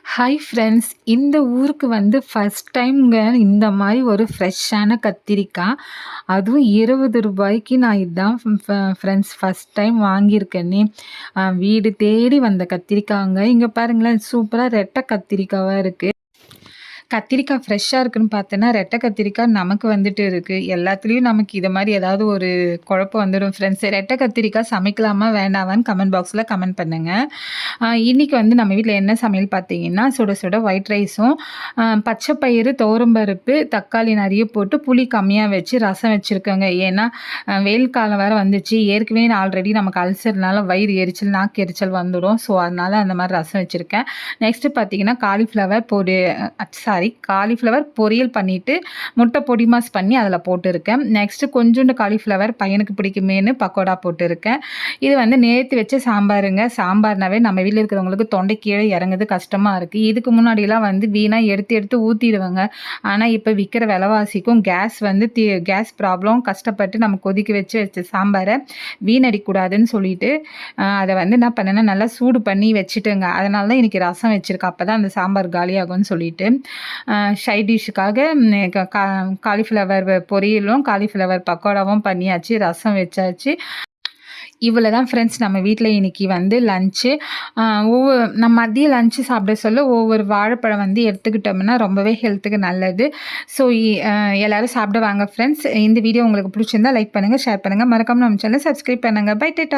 Hi friends, இந்த ஊருக்கு வந்து ஃபர்ஸ்ட் டைம்ங்க இந்த மாரி ஒரு ஃப்ரெஷ்ஷான கத்திரிக்காய். அதுவும் ரூ. 20க்கு நான் இதான் ஃப்ரெண்ட்ஸ் ஃபர்ஸ்ட் டைம் வாங்கியிருக்கேனே. வீடு தேடி வந்த கத்திரிக்காய்ங்க. இங்க பாருங்களேன், சூப்பரா ரெட்டை கத்திரிக்காவா இருக்கு. கத்திரிக்காய் ஃப்ரெஷ்ஷாக இருக்குன்னு பார்த்தேன்னா, ரெட்டை கத்திரிக்காய் நமக்கு வந்துட்டு இருக்கு. எல்லாத்துலேயும் நமக்கு இதை மாதிரி ஏதாவது ஒரு குழப்பம் வந்துடும் ஃப்ரெண்ட்ஸ். ரெட்டை கத்திரிக்காய் சமைக்கலாமா வேண்டாமான்னு கமெண்ட் பாக்ஸில் கமெண்ட் பண்ணுங்கள். இன்றைக்கி வந்து நம்ம வீட்டில் என்ன சமையல் பார்த்தீங்கன்னா, சுட சுட ஒயிட் ரைஸும் பச்சை பயிறு, துவரம்பருப்பு, தக்காளி நிறைய போட்டு புளி கம்மியாக வச்சு ரசம் வச்சுருக்கேங்க. ஏன்னா வெயில் காலம் வேறு வந்துச்சு. ஏற்கனவே ஆல்ரெடி நமக்கு அல்சர்னால வயிறு எரிச்சல், நாக்கு எரிச்சல் வந்துடும். ஸோ அதனால் அந்த மாதிரி ரசம் வச்சுருக்கேன். நெக்ஸ்ட்டு பார்த்தீங்கன்னா காலிஃப்ளவர் பொரியல் பண்ணிவிட்டு முட்டை பொடி மாஸ் பண்ணி அதில் போட்டுருக்கேன். நெக்ஸ்ட்டு கொஞ்சோண்டு காலிஃப்ளவர் பையனுக்கு பிடிக்குமேனு பக்கோடா போட்டுருக்கேன். இது வந்து நேற்று வச்ச சாம்பாருங்க. சாம்பார்னாவே நம்ம வீட்டில் இருக்கிறவங்களுக்கு தொண்டை கீழே இறங்குது, கஷ்டமாக இருக்குது. இதுக்கு முன்னாடிலாம் வந்து வீணாக எடுத்து ஊற்றிடுவேங்க. ஆனால் இப்போ விற்கிற விலைவாசிக்கும் கேஸ் வந்து கேஸ் ப்ராப்ளம் கஷ்டப்பட்டு நம்ம கொதிக்க வச்ச சாம்பாரை வீணடிக்கூடாதுன்னு சொல்லிட்டு அதை வந்து என்ன பண்ணேன்னா நல்லா சூடு பண்ணி வச்சுட்டுங்க. அதனால தான் இன்றைக்கி ரசம் வச்சுருக்கேன். அப்போ தான் அந்த சாம்பார் காலியாகும்னு சொல்லிட்டு சைட் டிஷ்ஷுக்காக காலிஃப்ளவர் பொரியலும் காலிஃப்ளவர் பக்கோடாவும் பண்ணியாச்சு, ரசம் வச்சாச்சு. இவ்வளோ தான் ஃப்ரெண்ட்ஸ் நம்ம வீட்டில் இன்றைக்கி வந்து லன்ச்சு. நம்ம மதியம் லன்ச்சு சாப்பிட சொல்ல ஒவ்வொரு வாழைப்பழம் வந்து எடுத்துக்கிட்டோம்னா ரொம்பவே ஹெல்த்துக்கு நல்லது. ஸோ எல்லோரும் சாப்பிட வாங்க ஃப்ரெண்ட்ஸ். இந்த வீடியோ உங்களுக்கு பிடிச்சிருந்தா லைக் பண்ணுங்கள், ஷேர் பண்ணுங்கள், மறக்காமல் நம்ம சேனலை சப்ஸ்கிரைப் பண்ணுங்கள். Bye data.